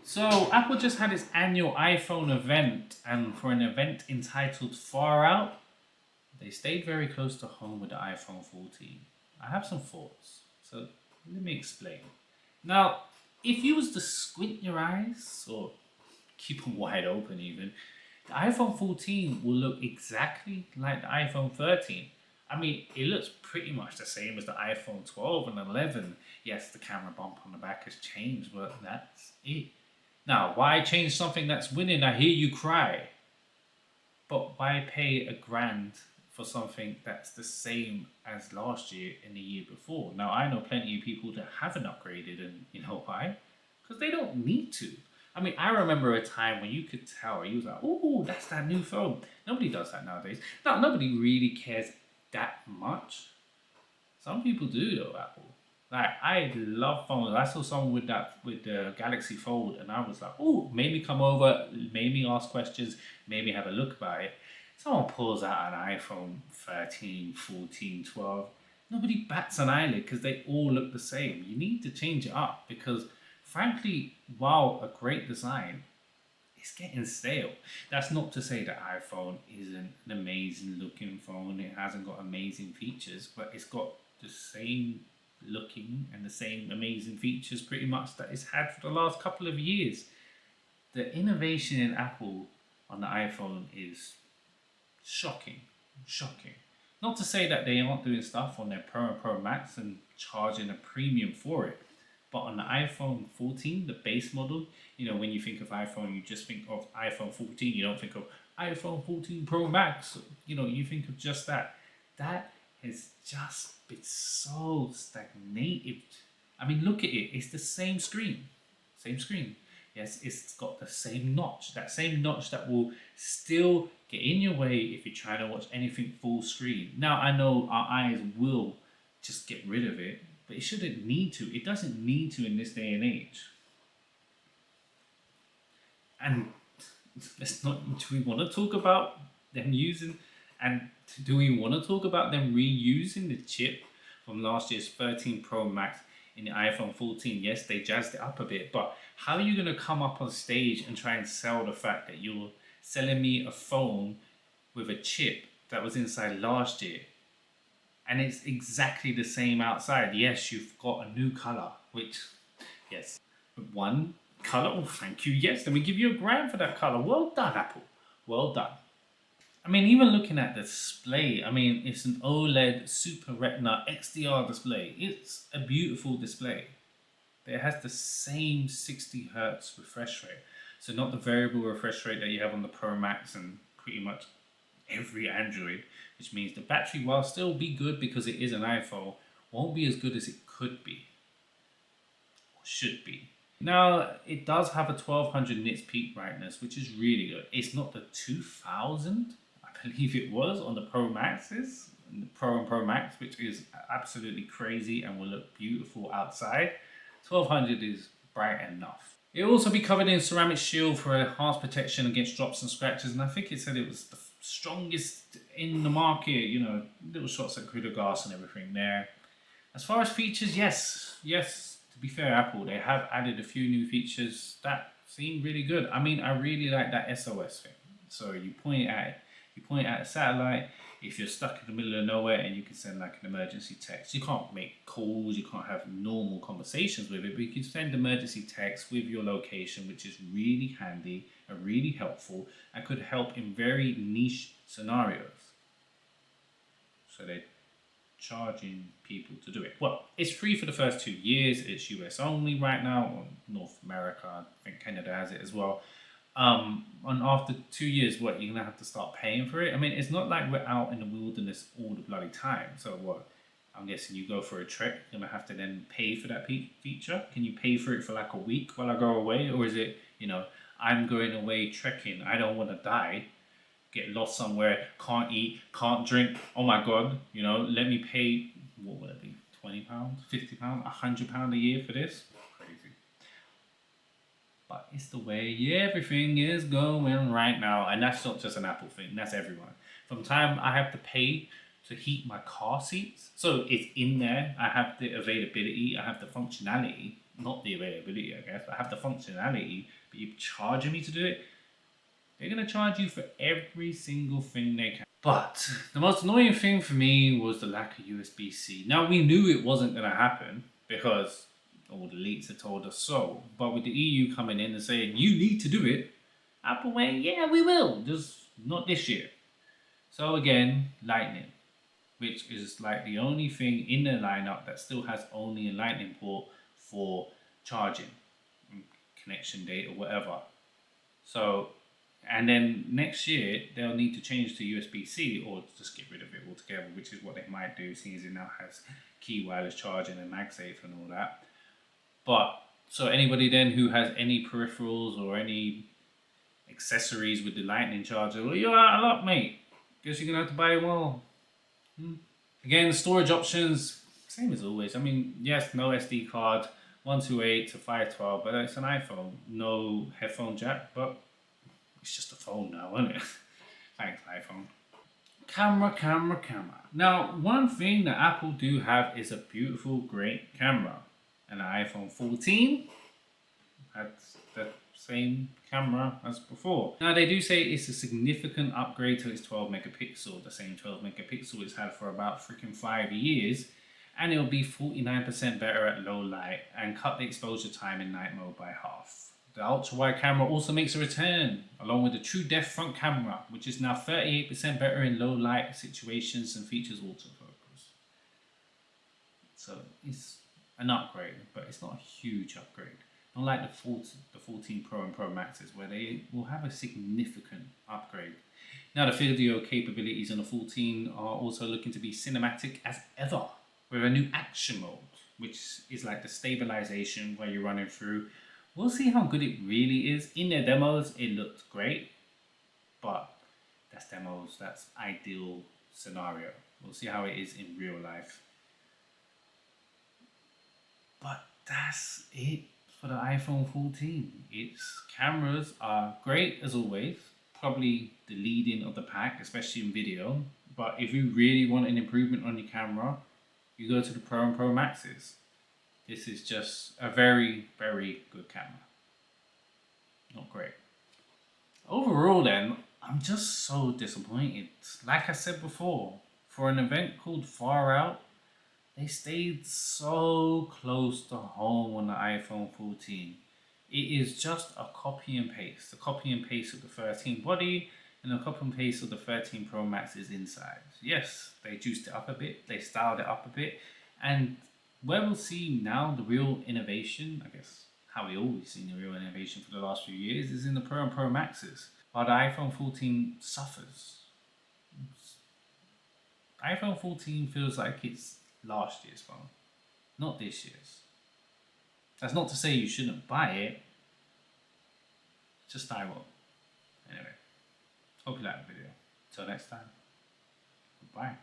So Apple just had its annual iPhone event, and for an event entitled Far Out, they stayed very close to home with the iPhone 14. I have some thoughts, so let me explain. Now, if you was to squint your eyes or keep them wide open even, the iPhone 14 will look exactly like the iPhone 13. I mean, it looks pretty much the same as the iPhone 12 and 11. Yes, the camera bump on the back has changed, but that's it. Now, why change something that's winning? I hear you cry. But why pay a grand for something that's the same as last year and the year before? Now, I know plenty of people that haven't upgraded, and you know why? Because they don't need to. I mean, I remember a time when you could tell, you was like, oh, that's that new phone. Nobody does that nowadays. Now, nobody really cares that much. Some people do though, Apple. Like I love phones. I saw someone with that with the Galaxy Fold, and I was like, "Oh, maybe come over, maybe ask questions, maybe have a look about it." Someone pulls out an iPhone 13, 14, 12. Nobody bats an eyelid because they all look the same. You need to change it up because, frankly, while a great design, it's getting stale. That's not to say that iPhone isn't an amazing looking phone. It hasn't got amazing features, but it's got the same looking and the same amazing features pretty much that it's had for the last couple of years. The innovation in Apple on the iPhone is shocking. Shocking. Not to say that they aren't doing stuff on their Pro and Pro Max and charging a premium for it. But on the iPhone 14, the base model, when you think of iPhone, you just think of iPhone 14. You don't think of iPhone 14 Pro Max. You think of just that. That has just been so stagnated. I mean, look at it. It's the same screen. Same screen. Yes, it's got the same notch. That same notch that will still get in your way if you're trying to watch anything full screen. Now, I know our eyes will just get rid of it, but it shouldn't need to. It doesn't need to in this day and age. And let's not. Do we want to talk about them using? And do we want to talk about them reusing the chip from last year's 13 Pro Max in the iPhone 14? Yes, they jazzed it up a bit, but how are you going to come up on stage and try and sell the fact that you're selling me a phone with a chip that was inside last year? And it's exactly the same outside. Yes, you've got a new color, which, yes, one color. Oh, thank you. Yes, let me give you a grand for that color. Well done, Apple. Well done. I mean, even looking at the display, I mean, it's an OLED Super Retina XDR display. It's a beautiful display. It has the same 60 hertz refresh rate. So not the variable refresh rate that you have on the Pro Max and pretty much every Android, which means the battery, while still be good because it is an iPhone, won't be as good as it could be or should be. Now, it does have a 1200 nits peak brightness, which is really good. It's not the 2000, I believe it was, on the Pro Maxes, the Pro and Pro Max, which is absolutely crazy and will look beautiful outside. 1200 is bright enough. It'll also be covered in ceramic shield for enhanced protection against drops and scratches, and I think it said it was the strongest in the market. Little shots at grid of glass and everything there. As far as features, yes. To be fair, Apple, they have added a few new features that seem really good. I mean, I really like that SOS thing. So you point at a satellite. If you're stuck in the middle of nowhere and you can send like an emergency text, you can't make calls, you can't have normal conversations with it, but you can send emergency text with your location, which is really handy and really helpful and could help in very niche scenarios. So they're charging people to do it. Well, it's free for the first 2 years. It's US only right now, or North America. I think Canada has it as well. And after 2 years, what, you're gonna have to start paying for it? I mean, it's not like we're out in the wilderness all the bloody time. So what? I'm guessing you go for a trek, you're gonna have to then pay for that feature. Can you pay for it for like a week while I go away, or is it, I'm going away trekking, I don't want to die, get lost somewhere, can't eat, can't drink. Oh my god, let me pay, what would it be? £20, £50, £100 a year for this? Crazy. But it's the way everything is going right now. And that's not just an Apple thing, that's everyone. From time I have to pay to heat my car seats. So it's in there. I have the availability, I have the functionality. not the availability, I guess, but have the functionality, but you're charging me to do it. They're going to charge you for every single thing they can. But the most annoying thing for me was the lack of USB-C. Now, we knew it wasn't going to happen because all the leaks had told us so. But with the EU coming in and saying, you need to do it, Apple went, yeah, we will, just not this year. So again, Lightning, which is like the only thing in the lineup that still has only a Lightning port for charging, connection date or whatever. So, and then next year they'll need to change to USB-C or just get rid of it altogether, which is what they might do, seeing as it now has key wireless charging and MagSafe and all that. But so anybody then who has any peripherals or any accessories with the Lightning charger, well, you're out of luck, mate. Guess you're gonna have to buy them all. Again, storage options, same as always. I mean, yes, no SD card, 128 to 512, but it's an iPhone. No headphone jack, but it's just a phone now, isn't it? Thanks, iPhone. Camera, camera, camera. Now, one thing that Apple do have is a beautiful, great camera. And the iPhone 14 had the same camera as before. Now, they do say it's a significant upgrade to its 12 megapixel, the same 12 megapixel it's had for about freaking 5 years. And it'll be 49% better at low light and cut the exposure time in night mode by half. The ultra wide camera also makes a return, along with the true depth front camera, which is now 38% better in low light situations and features autofocus. So it's an upgrade, but it's not a huge upgrade. Unlike the 14 Pro and Pro Maxes, where they will have a significant upgrade. Now the video capabilities on the 14 are also looking to be cinematic as ever, with a new action mode, which is like the stabilization where you're running through. We'll see how good it really is. In their demos, it looked great, but that's demos, that's ideal scenario. We'll see how it is in real life. But that's it for the iPhone 14. Its cameras are great as always, probably the leading of the pack, especially in video. But if you really want an improvement on your camera, you go to the Pro and Pro Maxes. This is just a very, very good camera. Not great. Overall then, I'm just so disappointed. Like I said before, for an event called Far Out, they stayed so close to home on the iPhone 14. It is just a copy and paste. A copy and paste of the 13 body and a copy and paste of the 13 Pro Max's inside. Yes, they juiced it up a bit, they styled it up a bit, and where we'll see now the real innovation, I guess how we always seen the real innovation for the last few years, is in the Pro and Pro Maxes. While the iPhone 14 suffers. iPhone 14 feels like it's last year's phone, not this year's. That's not to say you shouldn't buy it, just I won't. Anyway, hope you liked the video. Till next time, goodbye.